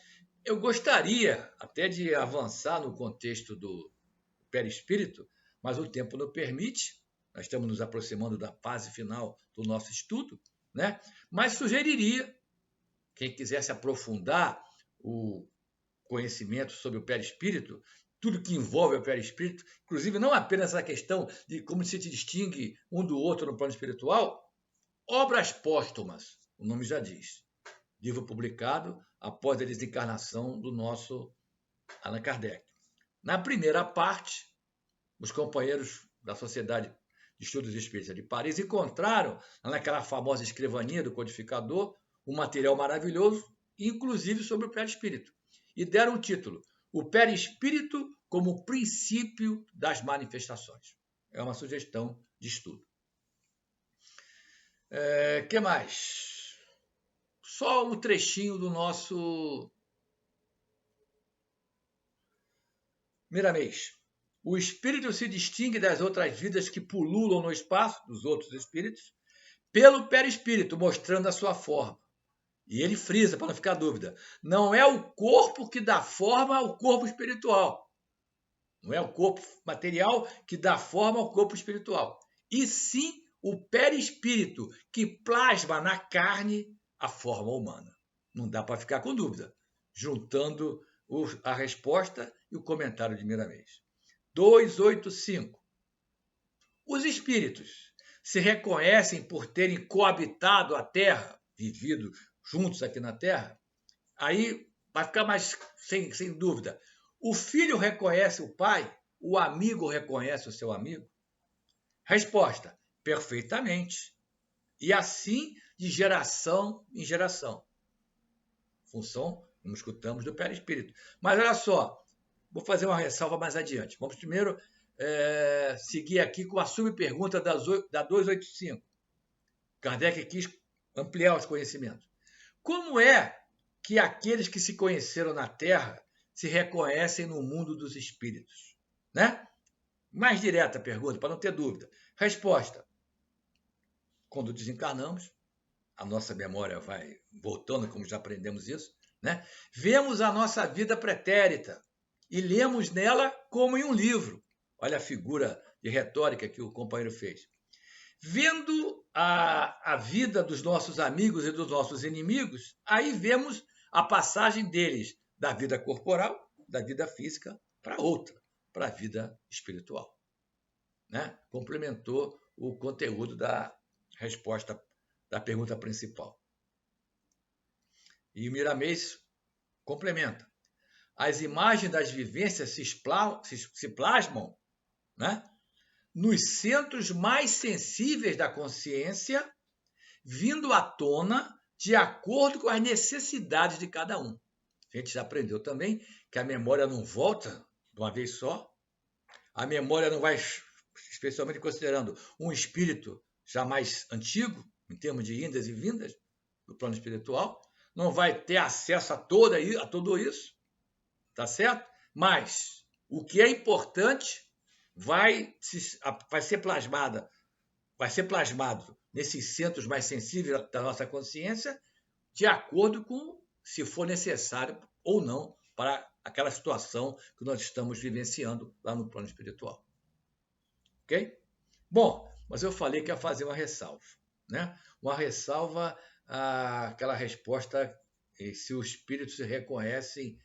[SPEAKER 1] Eu gostaria até de avançar no contexto do perispírito, mas o tempo não permite. Nós estamos nos aproximando da fase final do nosso estudo, né? Mas sugeriria quem quiser se aprofundar o conhecimento sobre o perispírito, tudo que envolve o perispírito, inclusive não apenas a questão de como se distingue um do outro no plano espiritual, Obras Póstumas, o nome já diz. Livro publicado após a desencarnação do nosso Allan Kardec. Na primeira parte, os companheiros da Sociedade de Estudos Espíritas de Paris encontraram, naquela famosa escrivaninha do codificador, um material maravilhoso, inclusive sobre o perispírito. E deram o título, O Perispírito como Princípio das Manifestações. É uma sugestão de estudo. Que mais? Só um trechinho do nosso Miramês. O espírito se distingue das outras vidas que pululam no espaço, dos outros espíritos, pelo perispírito, mostrando a sua forma. E ele frisa, para não ficar dúvida, não é o corpo que dá forma ao corpo espiritual. Não é o corpo material que dá forma ao corpo espiritual. E sim o perispírito que plasma na carne a forma humana. Não dá para ficar com dúvida, juntando a resposta e o comentário de Miramês. 285. Os espíritos se reconhecem por terem coabitado a Terra, vivido juntos aqui na Terra? Aí vai ficar mais sem dúvida. O filho reconhece o pai? O amigo reconhece o seu amigo? Resposta: perfeitamente. E assim de geração em geração. Função, como escutamos, do perispírito. Mas olha só, vou fazer uma ressalva mais adiante. Vamos primeiro seguir aqui com a subpergunta da 285. Kardec quis ampliar os conhecimentos. Como é que aqueles que se conheceram na Terra se reconhecem no mundo dos espíritos? Né? Mais direta a pergunta, para não ter dúvida. Resposta: quando desencarnamos, a nossa memória vai voltando, como já aprendemos isso, né? Vemos a nossa vida pretérita e lemos nela como em um livro. Olha a figura de retórica que o companheiro fez. Vendo a vida dos nossos amigos e dos nossos inimigos, aí vemos a passagem deles da vida corporal, da vida física, para outra, para a vida espiritual. Né? Complementou o conteúdo da resposta da pergunta principal. E o Miramês complementa. As imagens das vivências se plasmam, né, nos centros mais sensíveis da consciência, vindo à tona de acordo com as necessidades de cada um. A gente já aprendeu também que a memória não volta de uma vez só. A memória não vai, especialmente considerando um espírito já mais antigo, em termos de indas e vindas do plano espiritual, não vai ter acesso a tudo isso, tá certo? Mas o que é importante vai ser plasmado nesses centros mais sensíveis da nossa consciência, de acordo com se for necessário ou não para aquela situação que nós estamos vivenciando lá no plano espiritual. Ok? Bom, mas eu falei que ia fazer uma ressalva, né? Uma ressalva àquela resposta se os espíritos se reconhecem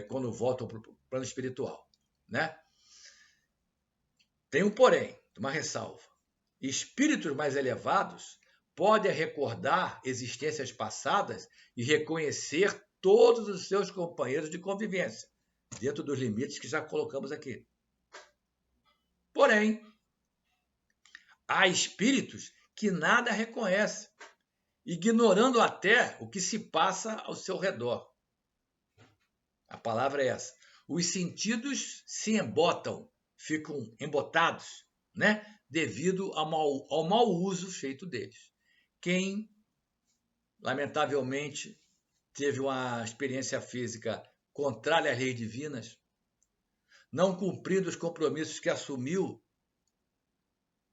[SPEAKER 1] quando voltam para o plano espiritual, né? Tem um porém, uma ressalva. Espíritos mais elevados podem recordar existências passadas e reconhecer todos os seus companheiros de convivência, dentro dos limites que já colocamos aqui. Porém, há espíritos que nada reconhecem, ignorando até o que se passa ao seu redor. A palavra é essa. Os sentidos se embotam, ficam embotados, né? Devido ao mau uso feito deles. Quem, lamentavelmente, teve uma experiência física contrária às leis divinas, não cumprindo os compromissos que assumiu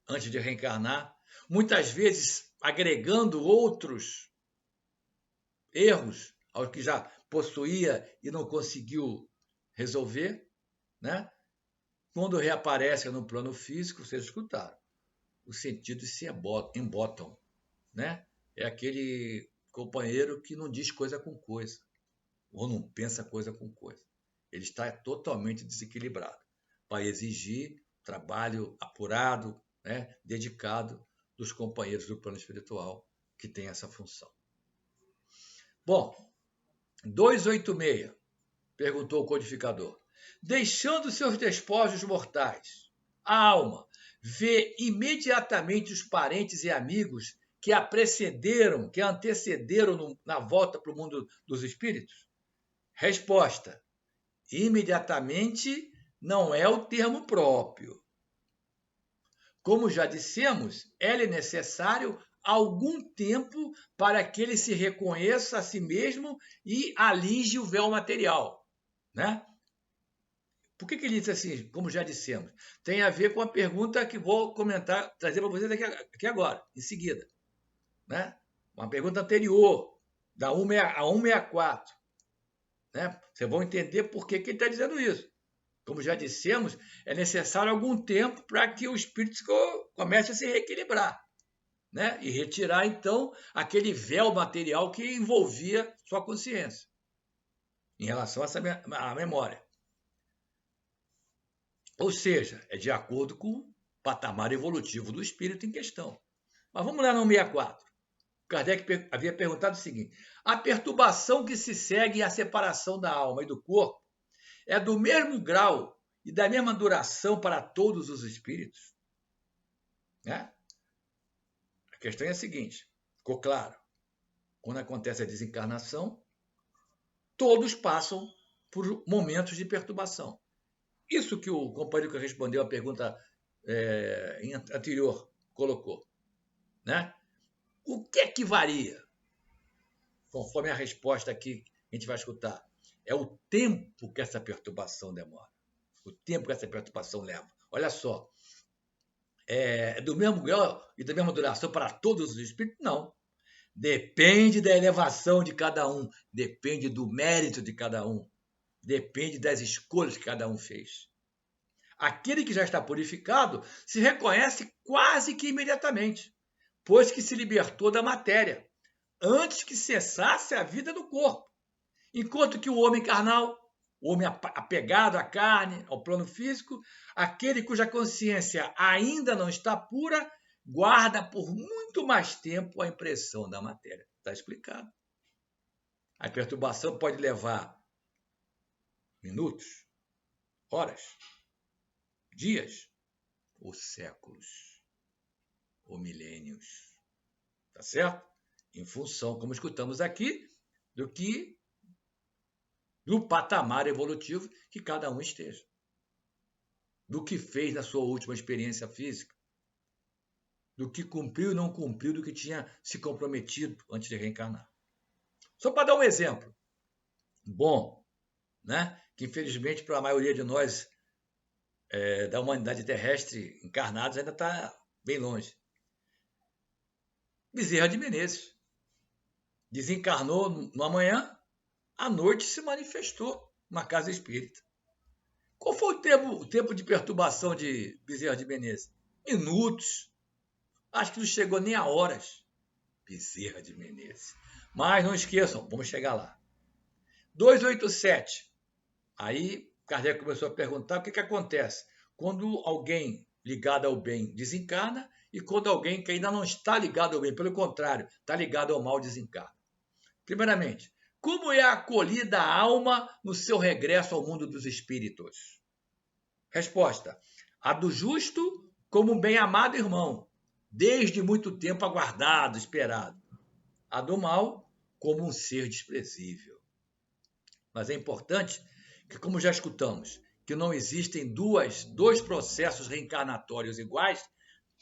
[SPEAKER 1] antes de reencarnar, muitas vezes agregando outros erros aos que já possuía e não conseguiu resolver, né? Quando reaparece no plano físico, vocês escutaram, os sentidos se embotam, né? É aquele companheiro que não diz coisa com coisa, ou não pensa coisa com coisa. Ele está totalmente desequilibrado para exigir trabalho apurado, né, dedicado dos companheiros do plano espiritual que tem essa função. Bom, 286, perguntou o codificador. Deixando seus despojos mortais, a alma vê imediatamente os parentes e amigos que a precederam, que a antecederam na volta para o mundo dos espíritos? Resposta: imediatamente não é o termo próprio. Como já dissemos, é necessário algum tempo para que ele se reconheça a si mesmo e alige o véu material, né? Por que ele diz assim, como já dissemos? Tem a ver com a pergunta que vou comentar, trazer para vocês aqui agora, em seguida, né? Uma pergunta anterior, da 164. Né? Vocês vão entender por que ele está dizendo isso. Como já dissemos, é necessário algum tempo para que o espírito comece a se reequilibrar, né? E retirar, então, aquele véu material que envolvia sua consciência em relação a essa memória. Ou seja, é de acordo com o patamar evolutivo do espírito em questão. Mas vamos lá no 64. Kardec havia perguntado o seguinte: a perturbação que se segue à separação da alma e do corpo é do mesmo grau e da mesma duração para todos os espíritos? Né? A questão é a seguinte, ficou claro, quando acontece a desencarnação, todos passam por momentos de perturbação. Isso que o companheiro que respondeu a pergunta anterior colocou. Né? O que é que varia? Conforme a resposta aqui que a gente vai escutar, é o tempo que essa perturbação demora. O tempo que essa perturbação leva. Olha só, é do mesmo grau e da mesma duração para todos os espíritos? Não. Depende da elevação de cada um, depende do mérito de cada um, depende das escolhas que cada um fez. Aquele que já está purificado se reconhece quase que imediatamente, pois que se libertou da matéria, antes que cessasse a vida do corpo. Enquanto que o homem carnal, o homem apegado à carne, ao plano físico, aquele cuja consciência ainda não está pura, guarda por muito mais tempo a impressão da matéria. Está explicado. A perturbação pode levar minutos, horas, dias, ou séculos, ou milênios. Tá certo? Em função, como escutamos aqui, do patamar evolutivo que cada um esteja. Do que fez na sua última experiência física. Do que cumpriu e não cumpriu, do que tinha se comprometido antes de reencarnar. Só para dar um exemplo. Bom, né? Que infelizmente para a maioria de nós da humanidade terrestre encarnados ainda está bem longe. Bezerra de Menezes. Desencarnou no amanhã, à noite se manifestou na casa espírita. Qual foi o tempo de perturbação de Bezerra de Menezes? Minutos. Acho que não chegou nem a horas. Bezerra de Menezes. Mas não esqueçam, vamos chegar lá. 287. Aí Kardec começou a perguntar o que acontece quando alguém ligado ao bem desencarna e quando alguém que ainda não está ligado ao bem, pelo contrário, está ligado ao mal, desencarna. Primeiramente, como é acolhida a alma no seu regresso ao mundo dos espíritos? Resposta: a do justo como um bem-amado irmão, desde muito tempo aguardado, esperado. A do mal como um ser desprezível. Mas é importante que, como já escutamos, que não existem dois processos reencarnatórios iguais,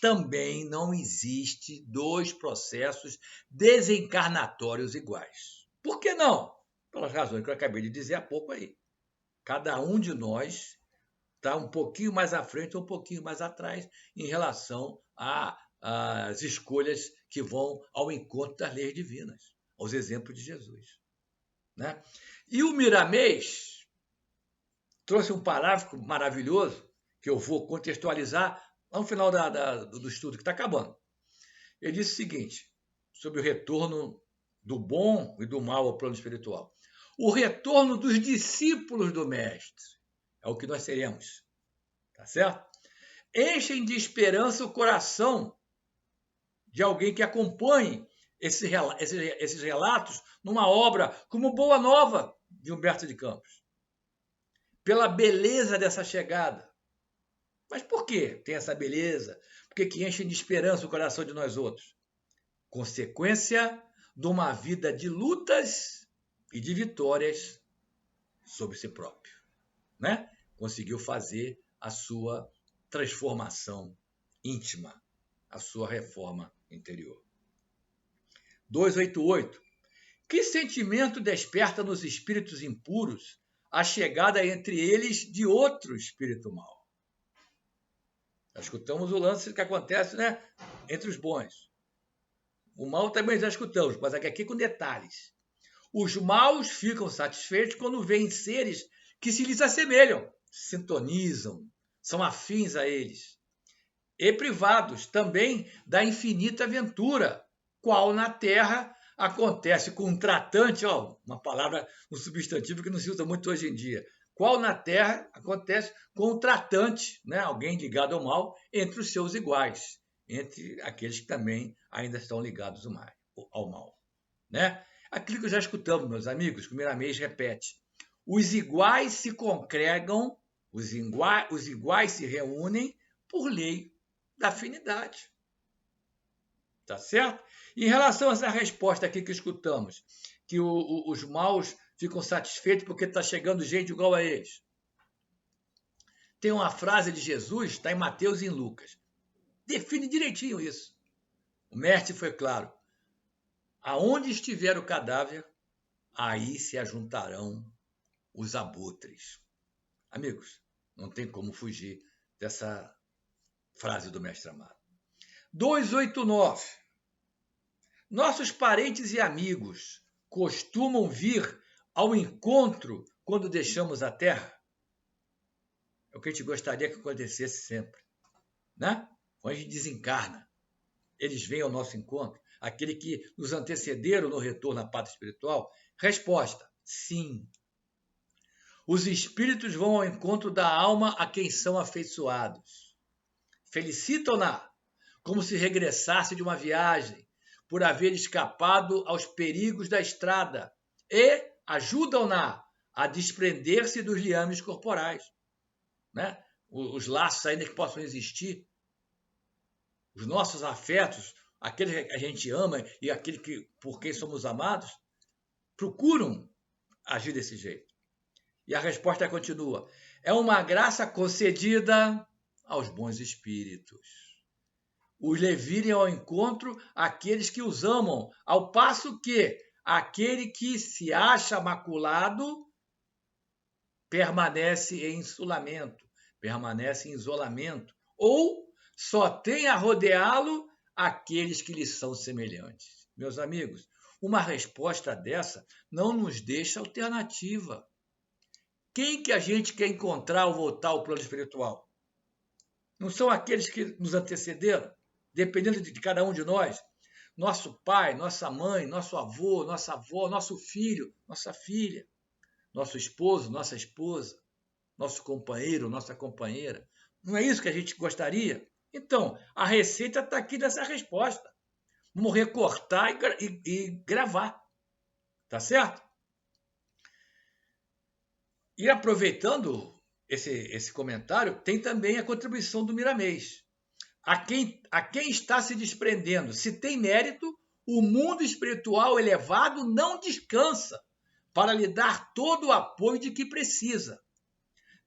[SPEAKER 1] também não existe dois processos desencarnatórios iguais. Por que não? Pelas razões que eu acabei de dizer há pouco aí. Cada um de nós está um pouquinho mais à frente ou um pouquinho mais atrás em relação às escolhas que vão ao encontro das leis divinas, aos exemplos de Jesus. Né? E o Miramês trouxe um parágrafo maravilhoso que eu vou contextualizar lá no final do estudo, que está acabando. Ele disse o seguinte, sobre o retorno do bom e do mal ao plano espiritual. O retorno dos discípulos do Mestre é o que nós seremos, tá certo? Enchem de esperança o coração de alguém que acompanhe esses relatos numa obra como Boa Nova, de Humberto de Campos, pela beleza dessa chegada. Mas por que tem essa beleza? Porque que enche de esperança o coração de nós outros? Consequência de uma vida de lutas e de vitórias sobre si próprio, né? Conseguiu fazer a sua transformação íntima, a sua reforma interior. 288. Que sentimento desperta nos espíritos impuros a chegada entre eles de outro espírito mau? Já escutamos o lance que acontece, né, entre os bons. O mal também já escutamos, mas aqui com detalhes. Os maus ficam satisfeitos quando veem seres que se lhes assemelham, sintonizam, são afins a eles. E privados também da infinita aventura, qual na Terra acontece com um tratante, ó, uma palavra, um substantivo que não se usa muito hoje em dia. Qual na Terra acontece com um tratante, né, alguém ligado ao mal, entre os seus iguais, entre aqueles que também ainda estão ligados ao mal, né? Aquilo que já escutamos, meus amigos, que o Miramês repete. Os iguais se congregam, os iguais se reúnem por lei da afinidade. Tá certo? Em relação a essa resposta aqui que escutamos, que os maus ficam satisfeitos porque está chegando gente igual a eles. Tem uma frase de Jesus, está em Mateus e em Lucas. Define direitinho isso. O mestre foi claro. Aonde estiver o cadáver, aí se ajuntarão os abutres. Amigos, não tem como fugir dessa frase do mestre amado. 289. Nossos parentes e amigos costumam vir ao encontro quando deixamos a Terra? É o que a gente gostaria que acontecesse sempre, né? Quando a gente desencarna, eles vêm ao nosso encontro, aquele que nos antecederam no retorno à pátria espiritual? Resposta: sim. Os espíritos vão ao encontro da alma a quem são afeiçoados. Felicitam-na como se regressasse de uma viagem, por haver escapado aos perigos da estrada, e ajudam-na a desprender-se dos liames corporais, né? Os laços ainda que possam existir, os nossos afetos, aquele que a gente ama e aquele por quem somos amados, procuram agir desse jeito. E a resposta continua. É uma graça concedida aos bons espíritos. Os levirem ao encontro aqueles que os amam, ao passo que aquele que se acha maculado permanece em insulamento, permanece em isolamento, ou só tem a rodeá-lo aqueles que lhe são semelhantes. Meus amigos, uma resposta dessa não nos deixa alternativa. Quem que a gente quer encontrar ao voltar ao plano espiritual? Não são aqueles que nos antecederam? Dependendo de cada um de nós, nosso pai, nossa mãe, nosso avô, nossa avó, nosso filho, nossa filha, nosso esposo, nossa esposa, nosso companheiro, nossa companheira. Não é isso que a gente gostaria? Então, a receita está aqui nessa resposta. Vamos recortar e gravar. Tá certo? E aproveitando esse comentário, tem também a contribuição do Miramês. A quem está se desprendendo, se tem mérito, o mundo espiritual elevado não descansa para lhe dar todo o apoio de que precisa.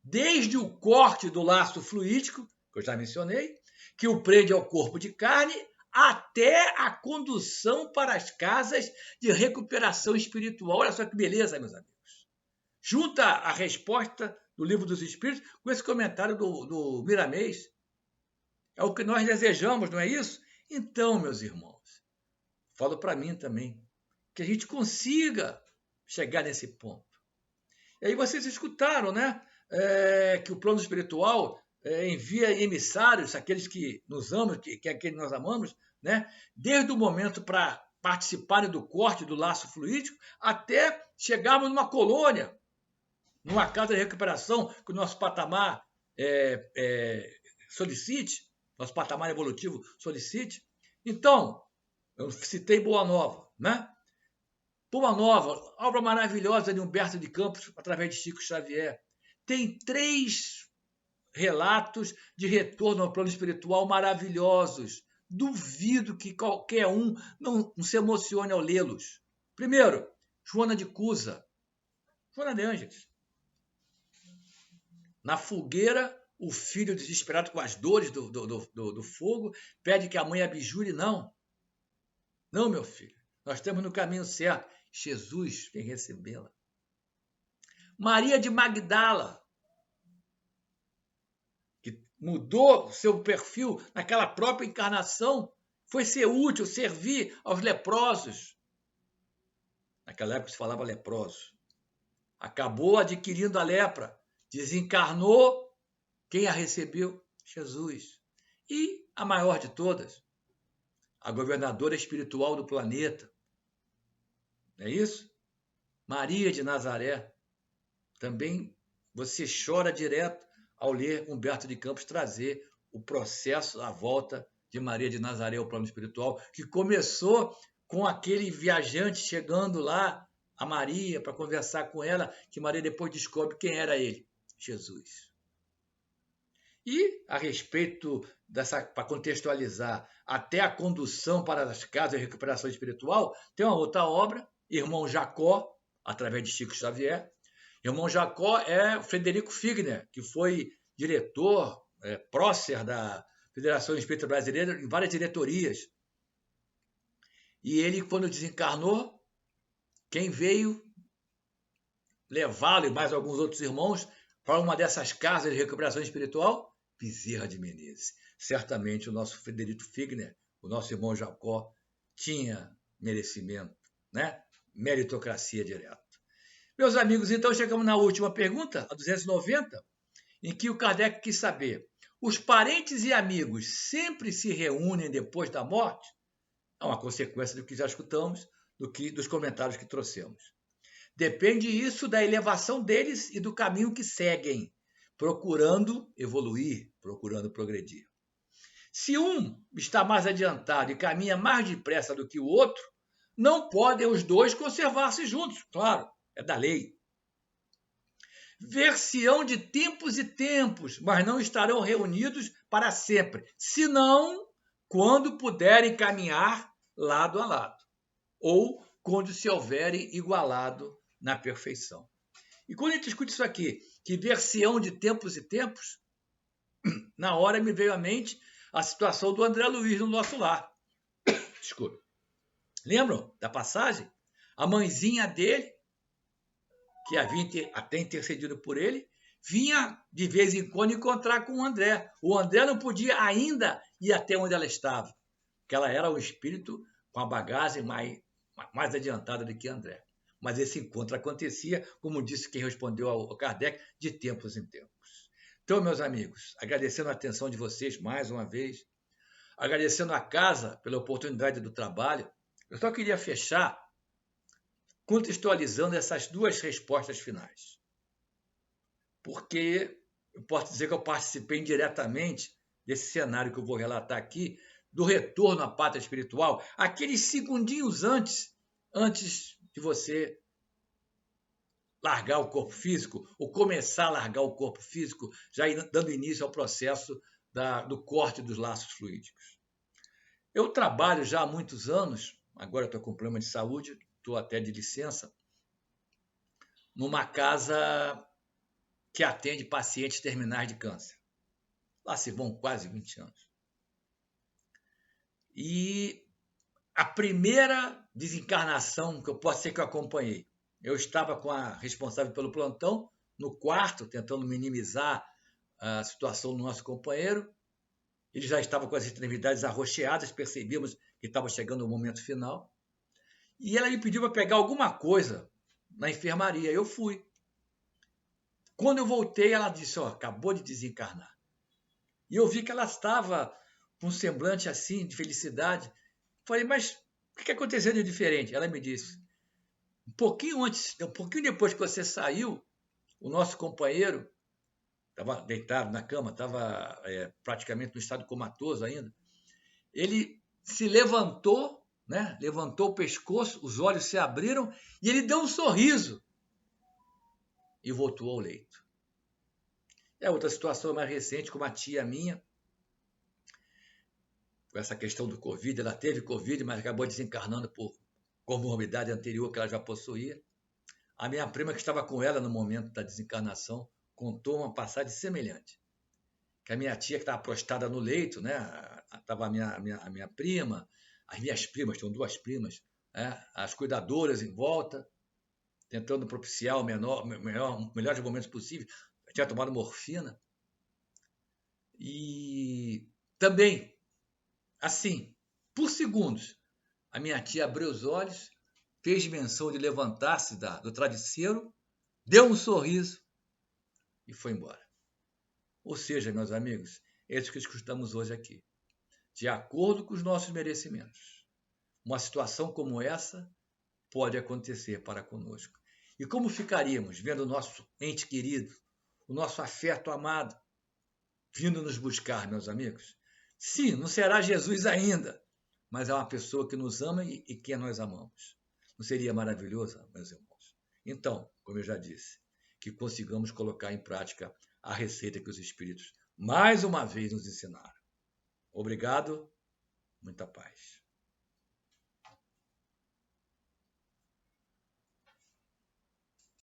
[SPEAKER 1] Desde o corte do laço fluídico, que eu já mencionei, que o prende ao corpo de carne, até a condução para as casas de recuperação espiritual. Olha só que beleza, meus amigos. Junta a resposta do Livro dos Espíritos com esse comentário do Miramês. É o que nós desejamos, não é isso? Então, meus irmãos, falo para mim também, que a gente consiga chegar nesse ponto. E aí vocês escutaram, né? Que o plano espiritual envia emissários, aqueles que nos amam, que é quem nós amamos, né? Desde o momento para participarem do corte do laço fluídico, até chegarmos numa colônia, numa casa de recuperação que o nosso patamar solicite, nosso patamar evolutivo solicite. Então, eu citei Boa Nova, né? Boa Nova, obra maravilhosa de Humberto de Campos, através de Chico Xavier. Tem 3 relatos de retorno ao plano espiritual maravilhosos. Duvido que qualquer um não se emocione ao lê-los. Primeiro, Joana de Cusa, Joana de Ângeles. Na fogueira, o filho, desesperado com as dores do fogo, pede que a mãe abjure. Não, meu filho, nós estamos no caminho certo. Jesus vem recebê-la. Maria de Magdala, que mudou seu perfil naquela própria encarnação, foi ser útil, servir aos leprosos. Naquela época se falava leproso. Acabou adquirindo a lepra, desencarnou. Quem a recebeu? Jesus. E a maior de todas, a governadora espiritual do planeta. Não é isso? Maria de Nazaré. Também você chora direto ao ler Humberto de Campos trazer o processo, a volta de Maria de Nazaré ao plano espiritual, que começou com aquele viajante chegando lá, a Maria, para conversar com ela, que Maria depois descobre quem era ele, Jesus. E, a respeito dessa, para contextualizar, até a condução para as casas de recuperação espiritual, tem uma outra obra, Irmão Jacó, através de Chico Xavier. Irmão Jacó é Frederico Figner, que foi diretor, prócer da Federação Espírita Brasileira em várias diretorias. E ele, quando desencarnou, quem veio levá-lo e mais alguns outros irmãos para uma dessas casas de recuperação espiritual? Bezerra de Menezes. Certamente o nosso Frederico Figner, o nosso irmão Jacó, tinha merecimento, né? Meritocracia direta. Meus amigos, então chegamos na última pergunta, a 290, em que o Kardec quis saber: os parentes e amigos sempre se reúnem depois da morte? É uma consequência do que já escutamos, dos comentários que trouxemos. Depende isso da elevação deles e do caminho que seguem, procurando evoluir, procurando progredir. Se um está mais adiantado e caminha mais depressa do que o outro, não podem os dois conservar-se juntos, claro, é da lei. Ver-se-ão de tempos e tempos, mas não estarão reunidos para sempre, senão quando puderem caminhar lado a lado, ou quando se houverem igualado na perfeição. E quando a gente discute isso aqui, que ver-se-ão de tempos e tempos, na hora me veio à mente a situação do André Luiz no nosso lar. Desculpa. Lembram da passagem? A mãezinha dele, que havia até intercedido por ele, vinha de vez em quando encontrar com o André. O André não podia ainda ir até onde ela estava, porque ela era um espírito com a bagagem mais adiantada do que André. Mas esse encontro acontecia, como disse quem respondeu ao Kardec, de tempos em tempos. Então, meus amigos, agradecendo a atenção de vocês mais uma vez, agradecendo a casa pela oportunidade do trabalho, eu só queria fechar contextualizando essas 2 respostas finais. Porque eu posso dizer que eu participei indiretamente desse cenário que eu vou relatar aqui, do retorno à pátria espiritual, aqueles segundinhos antes de você largar o corpo físico, ou começar a largar o corpo físico, já dando início ao processo do corte dos laços fluídicos. Eu trabalho já há muitos anos, agora estou com problema de saúde, estou até de licença, numa casa que atende pacientes terminais de câncer. Lá se vão quase 20 anos. E a primeira desencarnação que eu posso dizer que eu acompanhei, eu estava com a responsável pelo plantão, no quarto, tentando minimizar a situação do nosso companheiro. Ele já estava com as extremidades arroxeadas, percebíamos que estava chegando o momento final. E ela me pediu para pegar alguma coisa na enfermaria. Eu fui. Quando eu voltei, ela disse: acabou de desencarnar. E eu vi que ela estava com um semblante assim, de felicidade. Falei: mas O que aconteceu de diferente? Ela me disse, um pouquinho depois que você saiu, o nosso companheiro estava deitado na cama, estava praticamente no estado comatoso ainda. Ele se levantou, né? Levantou o pescoço, os olhos se abriram e ele deu um sorriso e voltou ao leito. É outra situação mais recente com uma tia minha, com essa questão do Covid. Ela teve Covid, mas acabou desencarnando por comorbidade anterior que ela já possuía. A minha prima, que estava com ela no momento da desencarnação, contou uma passagem semelhante. Que a minha tia, que estava prostrada no leito, né? Estava a minha prima, as minhas primas, tinham duas primas, né? As cuidadoras em volta, tentando propiciar o melhores momentos possíveis. Eu tinha tomado morfina. E também, assim, por segundos, a minha tia abriu os olhos, fez menção de levantar-se do travesseiro, deu um sorriso e foi embora. Ou seja, meus amigos, é isso que escutamos hoje aqui. De acordo com os nossos merecimentos. Uma situação como essa pode acontecer para conosco. E como ficaríamos vendo o nosso ente querido, o nosso afeto amado, vindo nos buscar, meus amigos? Sim, não será Jesus ainda, mas é uma pessoa que nos ama e que nós amamos. Não seria maravilhoso, meus irmãos? Então, como eu já disse, que consigamos colocar em prática a receita que os Espíritos mais uma vez nos ensinaram. Obrigado, muita paz.